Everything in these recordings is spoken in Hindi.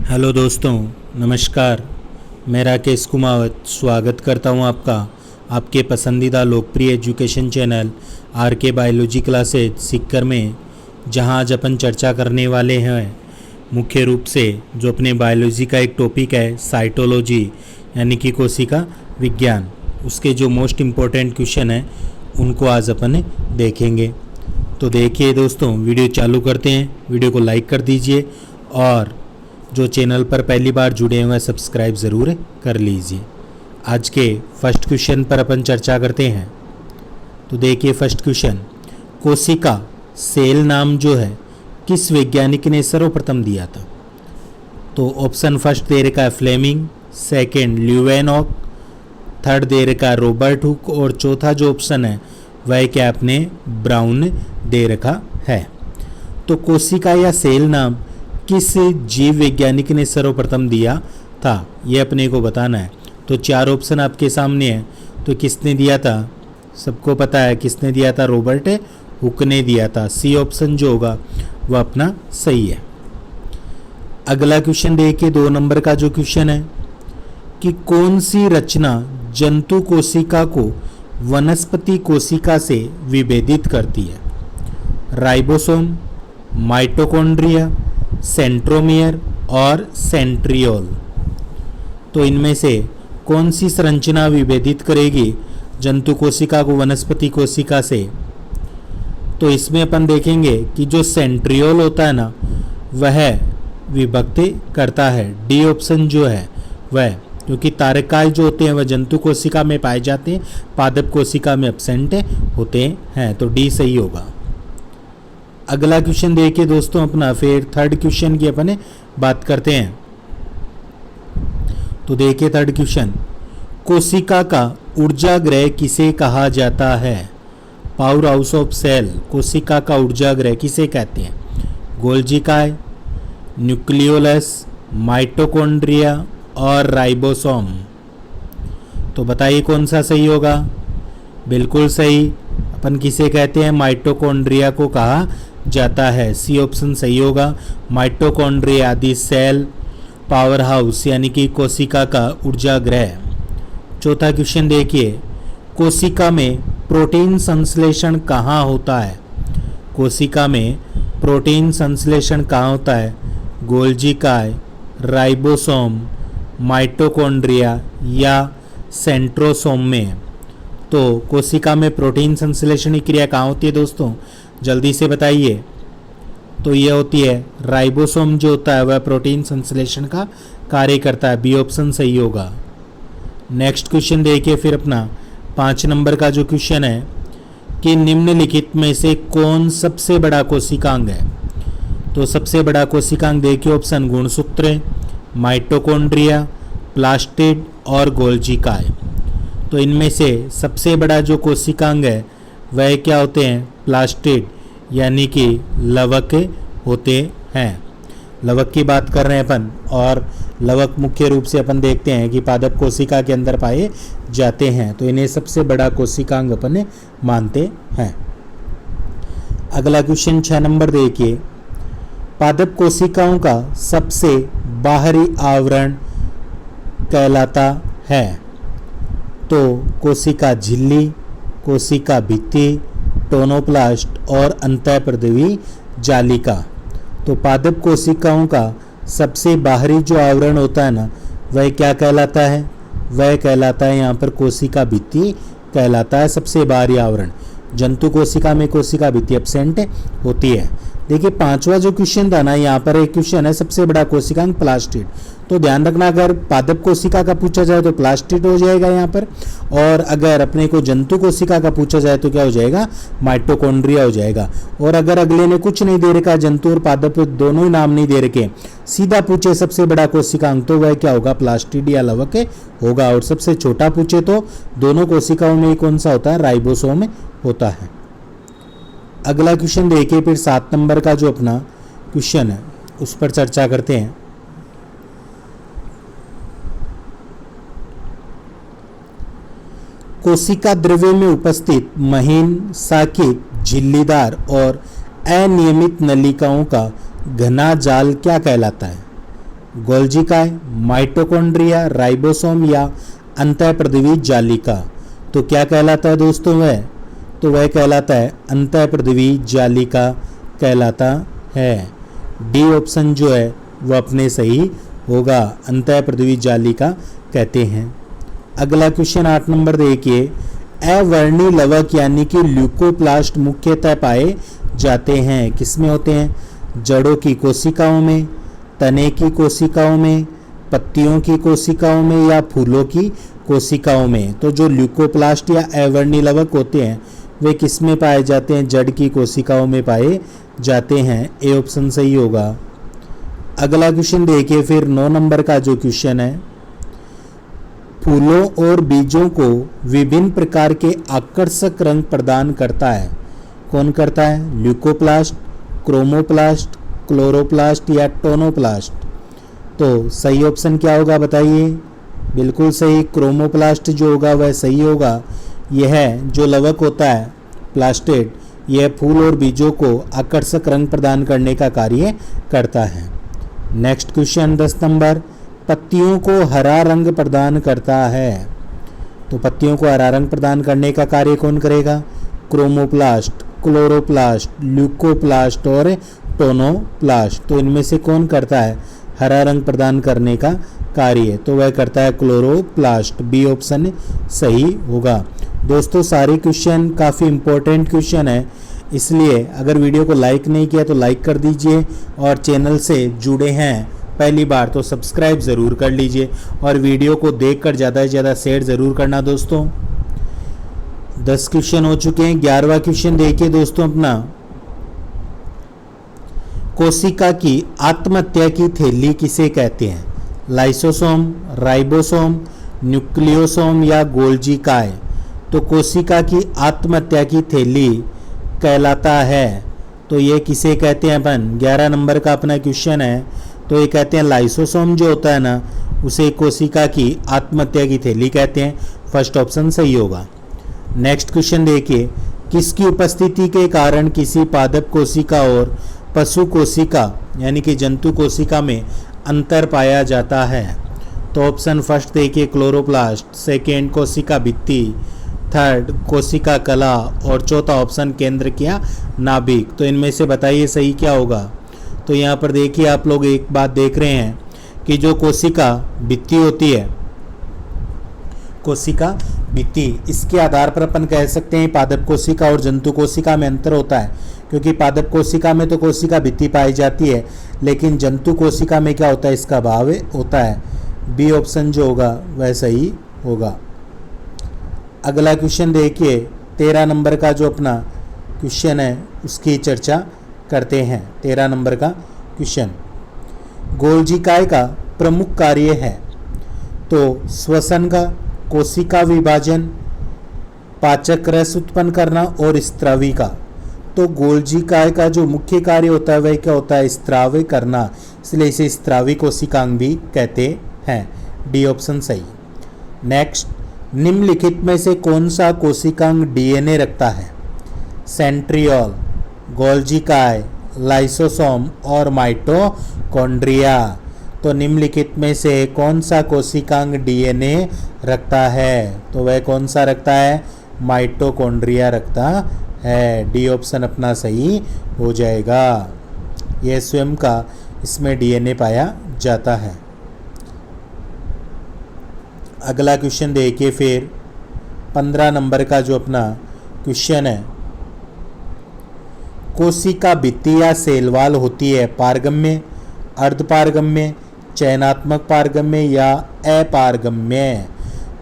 हेलो दोस्तों, नमस्कार। मैं राकेश कुमावत स्वागत करता हूं आपका आपके पसंदीदा लोकप्रिय एजुकेशन चैनल आर के बायोलॉजी क्लासेज सीखकर में, जहां आज अपन चर्चा करने वाले हैं मुख्य रूप से जो अपने बायोलॉजी का एक टॉपिक है साइटोलॉजी यानी कि कोशिका विज्ञान। उसके जो मोस्ट इम्पोर्टेंट क्वेश्चन हैं उनको आज अपन देखेंगे। तो देखिए दोस्तों, वीडियो चालू करते हैं। वीडियो को लाइक कर दीजिए और जो चैनल पर पहली बार जुड़े हुए हैं सब्सक्राइब ज़रूर कर लीजिए। आज के फर्स्ट क्वेश्चन पर अपन चर्चा करते हैं। तो देखिए फर्स्ट क्वेश्चन, कोशिका सेल नाम जो है किस वैज्ञानिक ने सर्वप्रथम दिया था? तो ऑप्शन फर्स्ट दे रखा है फ्लेमिंग, सेकंड ल्यूवेनॉक, थर्ड दे रखा है रॉबर्ट हुक और चौथा जो ऑप्शन है वह क्या अपने ब्राउन दे रखा है। तो कोशिका या सेल नाम किस जीव वैज्ञानिक ने सर्वप्रथम दिया था, ये अपने को बताना है। तो चार ऑप्शन आपके सामने है। तो किसने दिया था? सबको पता है किसने दिया था, रॉबर्ट हुक ने दिया था। सी ऑप्शन जो होगा वह अपना सही है। अगला क्वेश्चन देखिए, 2 नंबर का जो क्वेश्चन है कि कौन सी रचना जंतु कोशिका को वनस्पति कोशिका से विभेदित करती है? राइबोसोम, माइटोकॉन्ड्रिया, सेंट्रोमियर और सेंट्रियोल। तो इनमें से कौन सी संरचना विभेदित करेगी जंतु कोशिका को वनस्पति कोशिका से? तो इसमें अपन देखेंगे कि जो सेंट्रियोल होता है ना वह विभक्ति करता है। डी ऑप्शन जो है वह, क्योंकि तारकाएं जो होते हैं वह जंतु कोशिका में पाए जाते हैं, पादप कोशिका में एब्सेंट होते हैं। तो डी सही होगा। अगला क्वेश्चन देखिए दोस्तों अपना, फिर थर्ड क्वेश्चन की अपन बात करते हैं। तो देखिए थर्ड क्वेश्चन, कोशिका का ऊर्जा ग्रह किसे कहा जाता है? पावर हाउस ऑफ सेल, कोशिका का ऊर्जा ग्रह किसे कहते हैं? गोल्जी काय, न्यूक्लियोलस, माइटोकॉन्ड्रिया और राइबोसोम। तो बताइए कौन सा सही होगा? बिल्कुल सही, अपन किसे कहते हैं? माइटोकॉन्ड्रिया को कहा जाता है। सी ऑप्शन सही होगा। माइटोकॉन्ड्रिया आदि सेल पावर हाउस यानी कि कोशिका का ऊर्जा ग्रह। चौथा क्वेश्चन देखिए, कोशिका में प्रोटीन संश्लेषण कहाँ होता है? कोशिका में प्रोटीन संश्लेषण कहाँ होता है? गोल्जी काय, राइबोसोम, माइटोकॉन्ड्रिया या सेंट्रोसोम में। तो कोशिका में प्रोटीन संश्लेषण की क्रिया कहाँ होती है दोस्तों? जल्दी से बताइए। तो ये होती है राइबोसोम जो होता है वह प्रोटीन संश्लेषण का कार्य करता है। बी ऑप्शन सही होगा। नेक्स्ट क्वेश्चन देखिए फिर अपना 5 नंबर का जो क्वेश्चन है कि निम्नलिखित में से कौन सबसे बड़ा कोशिकांग है? तो सबसे बड़ा कोशिकांग देखिए ऑप्शन गुणसूत्र, माइटोकॉन्ड्रिया, प्लास्टिड और गोल्जी काय। तो इनमें से सबसे बड़ा जो कोशिकांग है वह क्या होते हैं? प्लास्टिड यानी कि लवक होते हैं। लवक की बात कर रहे हैं अपन, और लवक मुख्य रूप से अपन देखते हैं कि पादप कोशिका के अंदर पाए जाते हैं। तो इन्हें सबसे बड़ा कोशिकांग अपन मानते हैं। अगला क्वेश्चन 6 नंबर देखिए, पादप कोशिकाओं का सबसे बाहरी आवरण कहलाता है? तो कोशिका झिल्ली, कोशिका भित्ति, टोनोप्लास्ट और अंतःप्रदेवी जालिका। तो पादप कोशिकाओं का सबसे बाहरी जो आवरण होता है ना वह क्या कहलाता है? वह कहलाता है यहाँ पर कोशिका भित्ति कहलाता है सबसे बाहरी आवरण। जंतु कोशिका में कोशिका भित्ति एब्सेंट होती है। देखिए 5वां जो क्वेश्चन था ना, यहाँ पर एक क्वेश्चन है सबसे बड़ा कोशिकांग प्लास्टिड। तो ध्यान रखना, अगर पादप कोशिका का पूछा जाए तो प्लास्टिड हो जाएगा यहाँ पर, और अगर अपने को जंतु कोशिका का पूछा जाए तो क्या हो जाएगा? माइटोकॉन्ड्रिया हो जाएगा। और अगर अगले ने कुछ नहीं दे रखा, जंतु और पादप दोनों ही नाम नहीं दे रखे, सीधा पूछे सबसे बड़ा कोशिकांग, तो वह क्या होगा? प्लास्टिड या लवक होगा। और सबसे छोटा पूछे तो दोनों कोशिकाओं में कौन सा होता है? राइबोसोम होता है। अगला क्वेश्चन देखिए फिर 7 नंबर का जो अपना क्वेश्चन है उस पर चर्चा करते हैं। कोशिका द्रव्य में उपस्थित महीन, साकित, झिल्लीदार और अनियमित नलिकाओं का घना जाल क्या कहलाता है? गोल्जी काय, माइटोकॉन्ड्रिया, राइबोसोम या अंतःपृथ्वी जालिका। तो क्या कहलाता है दोस्तों वह? तो वह कहलाता है अंतःपृथ्वी जालिका कहलाता है। डी ऑप्शन जो है वह अपने सही होगा, अंतःपृथ्वी जालिका कहते हैं। अगला क्वेश्चन 8 नंबर देखिए। अवर्णी लवक यानी कि ल्यूकोप्लास्ट मुख्यतः पाए जाते हैं किसमें होते हैं? जड़ों की कोशिकाओं में, तने की कोशिकाओं में, पत्तियों की कोशिकाओं में या फूलों की कोशिकाओं में। तो जो ल्यूकोप्लास्ट या अवर्णी लवक होते हैं वे किस में पाए जाते हैं? जड़ की कोशिकाओं में पाए जाते हैं। ए ऑप्शन सही होगा। अगला क्वेश्चन देखिए फिर 9 नंबर का जो क्वेश्चन है, फूलों और बीजों को विभिन्न प्रकार के आकर्षक रंग प्रदान करता है। कौन करता है? ल्यूकोप्लास्ट, क्रोमोप्लास्ट, क्लोरोप्लास्ट या टोनोप्लास्ट। तो सही ऑप्शन क्या होगा बताइए? बिल्कुल सही, क्रोमोप्लास्ट जो होगा वह सही होगा। यह जो लवक होता है प्लास्टेड, यह फूल और बीजों को आकर्षक रंग प्रदान करने का कार्य करता है। नेक्स्ट क्वेश्चन 10 नंबर, पत्तियों को हरा रंग प्रदान करता है। तो पत्तियों को हरा रंग प्रदान करने का कार्य कौन करेगा? क्रोमोप्लास्ट, क्लोरोप्लास्ट, ल्यूकोप्लास्ट और टोनोप्लास्ट। तो इनमें से कौन करता है हरा रंग प्रदान करने का कार्य? तो वह करता है क्लोरोप्लास्ट। बी ऑप्शन सही होगा। दोस्तों सारे क्वेश्चन काफ़ी इम्पोर्टेंट क्वेश्चन है, इसलिए अगर वीडियो को लाइक नहीं किया तो लाइक कर दीजिए और चैनल से जुड़े हैं पहली बार तो सब्सक्राइब ज़रूर कर लीजिए और वीडियो को देखकर ज़्यादा से ज़्यादा शेयर ज़रूर करना दोस्तों। 10 क्वेश्चन हो चुके हैं। 11वां क्वेश्चन देखिए दोस्तों अपना, कोशिका की आत्महत्या की थैली किसे कहते हैं? लाइसोसोम, राइबोसोम, न्यूक्लियोसोम या गोल्जी काय। तो कोशिका की आत्महत्या की थैली कहलाता है। तो ये किसे कहते हैं अपन? 11 नंबर का अपना क्वेश्चन है। तो ये कहते हैं लाइसोसोम जो होता है ना, उसे कोशिका की आत्महत्या की थैली कहते हैं। फर्स्ट ऑप्शन सही होगा। नेक्स्ट क्वेश्चन देखिए, किसकी उपस्थिति के कारण किसी पादप कोशिका और पशु कोशिका यानी कि जंतु कोशिका में अंतर पाया जाता है? तो ऑप्शन फर्स्ट देखिए क्लोरोप्लास्ट, सेकेंड कोशिका भित्ति, थर्ड कोशिका कला और चौथा ऑप्शन केंद्र क्या नाभिक। तो इनमें से बताइए सही क्या होगा? तो यहाँ पर देखिए आप लोग एक बात देख रहे हैं कि जो कोशिका भित्ति होती है, कोशिका भित्ति, इसके आधार पर अपन कह सकते हैं पादप कोशिका और जंतु कोशिका में अंतर होता है, क्योंकि पादप कोशिका में तो कोशिका भित्ति पाई जाती है लेकिन जंतु कोशिका में क्या होता है? इसका अभाव होता है। बी ऑप्शन जो होगा वह सही होगा। अगला क्वेश्चन देखिए 13 नंबर का जो अपना क्वेश्चन है उसकी चर्चा करते हैं। 13 नंबर का क्वेश्चन, गोल्जी काय का प्रमुख कार्य है? तो श्वसन का, कोशिका विभाजन, पाचक रस उत्पन्न करना और स्त्रावी का। तो गोल्जी काय का जो मुख्य कार्य होता है वह क्या होता है? स्त्राव करना, इसलिए इसे स्त्रावी कोशिकांग भी कहते हैं। डी ऑप्शन सही। नेक्स्ट, निम्नलिखित में से कौन सा कोशिकांग डीएनए रखता है? सेंट्रियोल, गोल्जी काय, लाइसोसोम और माइटोकॉन्ड्रिया। तो निम्नलिखित में से कौन सा कोशिकांग डीएनए रखता है? तो वह कौन सा रखता है? माइटोकॉन्ड्रिया रखता है। डी ऑप्शन अपना सही हो जाएगा। यह स्वयं का इसमें डीएनए पाया जाता है। अगला क्वेश्चन देखिए फिर 15 नंबर का जो अपना क्वेश्चन है, कोशिका भित्ति या सेलवाल होती है पारगम्य, अर्धपारगम्य, चयनात्मक पारगम्य या अपारगम्य?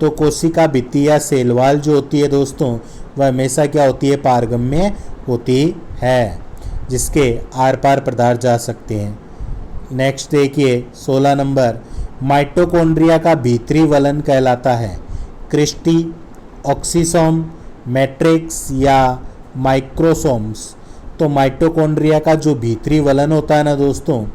तो कोशिका भित्ति या सेलवाल जो होती है दोस्तों वह हमेशा क्या होती है? पारगम्य होती है, जिसके आर पार पदार्थ जा सकते हैं। नेक्स्ट देखिए 16 नंबर, माइटोकॉन्ड्रिया का भीतरी वलन कहलाता है? क्रिस्टी, ऑक्सीसोम, मैट्रिक्स या माइक्रोसोम्स? तो माइटोकॉन्ड्रिया का जो भीतरी वलन होता है ना दोस्तों,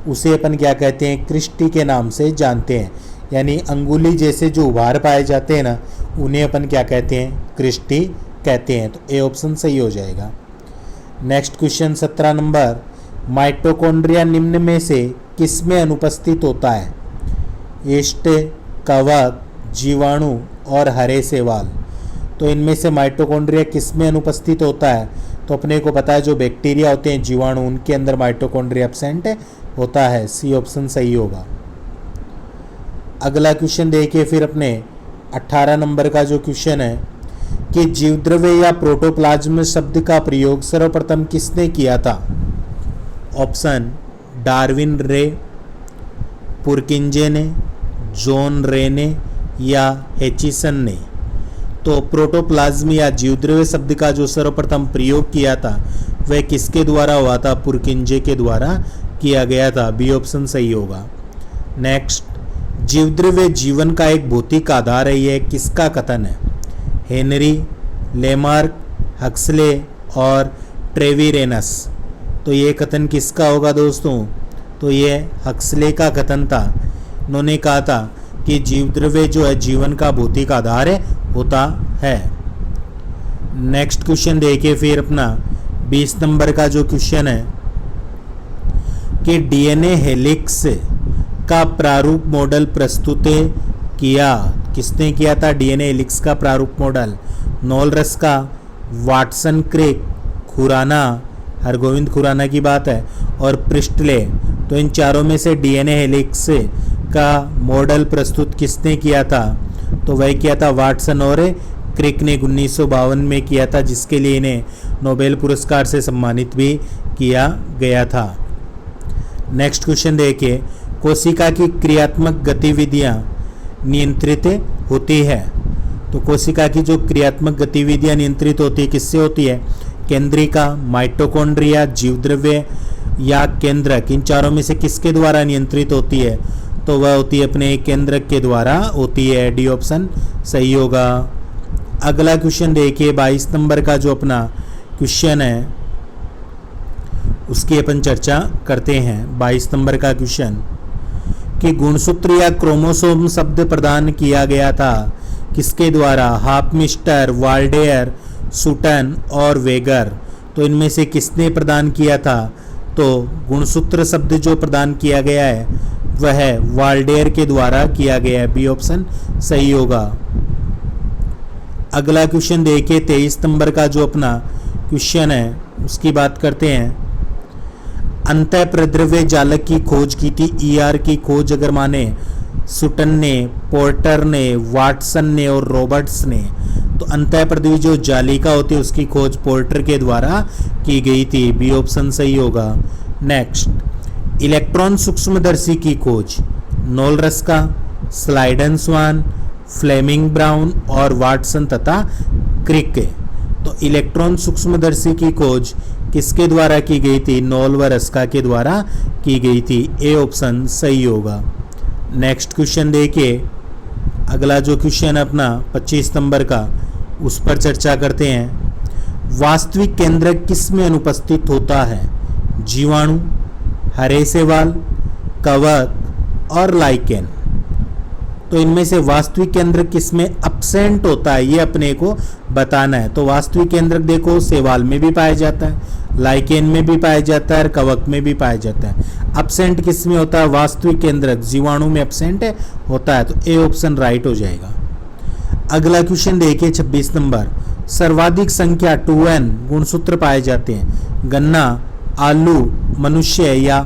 उसे अपन क्या कहते हैं? क्रिस्टी के नाम से जानते हैं। यानी अंगुली जैसे जो उभार पाए जाते हैं ना, उन्हें अपन क्या कहते हैं? क्रिस्टी कहते हैं। तो ए ऑप्शन सही हो जाएगा। नेक्स्ट क्वेश्चन 17 नंबर, माइटोकॉन्ड्रिया निम्न में से किस में अनुपस्थित होता है? यीस्ट, कवक, जीवाणु और हरे शैवाल। तो इनमें से माइटोकॉन्ड्रिया किस में अनुपस्थित होता है? तो अपने को पता है जो बैक्टीरिया होते हैं, जीवाणु, उनके अंदर माइटोकॉन्ड्रिया एब्सेंट होता है। सी ऑप्शन सही होगा। अगला क्वेश्चन देखिए फिर अपने 18 नंबर का जो क्वेश्चन है कि जीवद्रव्य या प्रोटोप्लाज्म शब्द का प्रयोग सर्वप्रथम किसने किया था? ऑप्शन डार्विन रे, पुरकिंजे ने, जॉन रे ने या हेचिसन ने। तो प्रोटोप्लाज्म या जीवद्रव्य शब्द का जो सर्वप्रथम प्रयोग किया था वह किसके द्वारा हुआ था? पुरकिंजे के द्वारा किया गया था। बी ऑप्शन सही होगा। नेक्स्ट, जीवद्रव्य जीवन का एक भौतिक आधार है, यह किसका कथन है? हेनरी, लेमार्क, हक्सले और ट्रेविरेनस। तो ये कथन किसका होगा दोस्तों? तो ये हक्सले का कथन था। उन्होंने कहा था कि जीवद्रव्य जो है जीवन का भौतिक आधार होता है। नेक्स्ट क्वेश्चन देखिए फिर अपना 20 नंबर का जो क्वेश्चन है कि डीएनए हेलिक्स का प्रारूप मॉडल प्रस्तुत किया, किसने किया था डीएनए हेलिक्स का प्रारूप मॉडल? नॉलरस का, वाटसन, क्रिक, खुराना, हरगोविंद खुराना की बात है, और प्रिस्टले। तो इन चारों में से डीएनए हेलिक्स का मॉडल प्रस्तुत किसने किया था? तो वह किया था वाटसन और क्रिक ने 1952 में किया था, जिसके लिए इन्हें नोबेल पुरस्कार से सम्मानित भी किया गया था। नेक्स्ट क्वेश्चन देखिए, कोशिका की क्रियात्मक गतिविधियां नियंत्रित होती है। तो कोशिका की जो क्रियात्मक गतिविधियां नियंत्रित होती है किससे होती है? केंद्रिका, माइटोकॉन्ड्रिया, जीवद्रव्य या केंद्रक। इन चारों में से किसके द्वारा नियंत्रित होती है? तो वह होती है अपने केंद्रक के द्वारा होती है। डी ऑप्शन सही होगा। अगला क्वेश्चन देखिए 22 नंबर का जो अपना क्वेश्चन है उसकी अपन चर्चा करते हैं। 22 नंबर का क्वेश्चन कि गुणसूत्र या क्रोमोसोम शब्द प्रदान किया गया था किसके द्वारा? हाफमिस्टर, वाल्डेयर, सुटन और वेगर। तो इनमें से किसने प्रदान किया था? तो गुणसूत्र शब्द जो प्रदान किया गया है वह वाल्डेयर के द्वारा किया गया है। बी ऑप्शन सही होगा। अगला क्वेश्चन देखिए 23 नंबर का जो अपना क्वेश्चन है उसकी बात करते हैं। अंतःप्रद्रव्य जालक की खोज की थी। ईआर की खोज अगर माने सुटन ने, पोर्टर ने, वाटसन ने और रॉबर्ट्स ने। तो अंतःप्रद्रव्य जो जालिका होती है उसकी खोज पोर्टर के द्वारा की गई थी। बी ऑप्शन सही होगा। नेक्स्ट, इलेक्ट्रॉन सूक्ष्मदर्शी की खोज नॉलरस का, स्लाइडन स्वान, फ्लेमिंग ब्राउन और वाटसन तथा क्रिक। तो इलेक्ट्रॉन सूक्ष्मदर्शी की खोज किसके द्वारा की गई थी? नॉलवरस्का के द्वारा की गई थी। ए ऑप्शन सही होगा। नेक्स्ट क्वेश्चन देखिए, अगला जो क्वेश्चन अपना 25 नंबर का उस पर चर्चा करते हैं। वास्तविक केंद्रक किस में अनुपस्थित होता है? जीवाणु, हरे शैवाल, कवक और लाइकेन। तो इनमें से वास्तविक केंद्रक किस में एब्सेंट होता है ये अपने को बताना है। तो वास्तविक केंद्रक देखो शैवाल में भी पाया जाता है, लाइकेन में भी पाया जाता है और कवक में भी पाया जाता है। एब्सेंट किस में होता है? वास्तविक केंद्रक जीवाणु में एब्सेंट होता है। तो ए ऑप्शन राइट हो जाएगा। अगला क्वेश्चन देखिए 26 नंबर, सर्वाधिक संख्या 2n गुणसूत्र पाए जाते हैं। गन्ना, आलू, मनुष्य या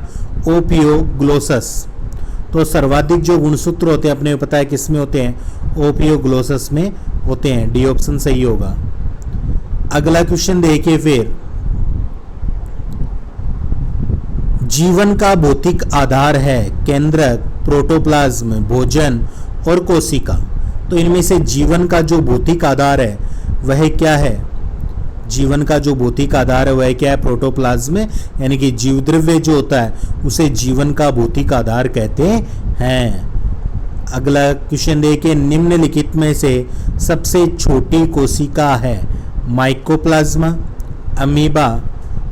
ओपियोग्लोसस। तो सर्वाधिक जो गुणसूत्र होते हैं अपने को पता है किस में होते हैं? ओपियोग्लोसस में होते हैं। डी ऑप्शन सही होगा। अगला क्वेश्चन देखिए फिर, जीवन का भौतिक आधार है केंद्रक, प्रोटोप्लाज्म, भोजन और कोशिका। तो इनमें से जीवन का जो भौतिक आधार है वह क्या है? जीवन का जो भौतिक आधार है वह क्या है? प्रोटोप्लाज्म, यानी कि जीवद्रव्य जो होता है उसे जीवन का भौतिक आधार कहते हैं। अगला क्वेश्चन देखिए, निम्नलिखित में से सबसे छोटी कोशिका है? माइकोप्लाज्मा, अमीबा,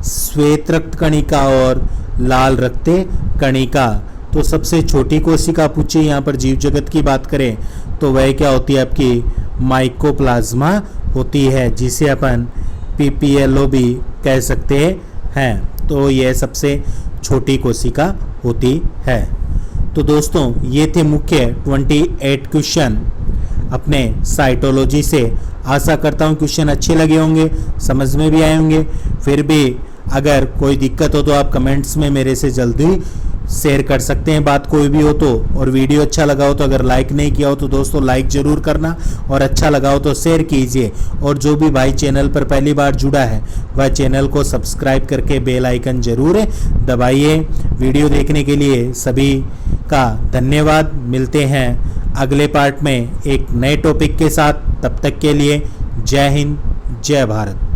श्वेत रक्त कणिका और लाल रक्त कणिका। तो सबसे छोटी कोशिका पूछे यहाँ पर जीव जगत की बात करें तो वह क्या होती है? आपकी माइकोप्लाज्मा होती है, जिसे अपन PPLO भी कह सकते हैं। तो यह सबसे छोटी कोशिका होती है। तो दोस्तों ये थे मुख्य 28 क्वेश्चन अपने साइटोलॉजी से। आशा करता हूँ क्वेश्चन अच्छे लगे होंगे, समझ में भी आए होंगे। फिर भी अगर कोई दिक्कत हो तो आप कमेंट्स में मेरे से जल्दी शेयर कर सकते हैं, बात कोई भी हो तो। और वीडियो अच्छा लगा हो तो अगर लाइक नहीं किया हो तो दोस्तों लाइक ज़रूर करना, और अच्छा लगा हो तो शेयर कीजिए। और जो भी भाई चैनल पर पहली बार जुड़ा है वह चैनल को सब्सक्राइब करके बेल आइकन ज़रूर दबाइए। वीडियो देखने के लिए सभी का धन्यवाद। मिलते हैं अगले पार्ट में एक नए टॉपिक के साथ। तब तक के लिए जय हिंद, जय भारत।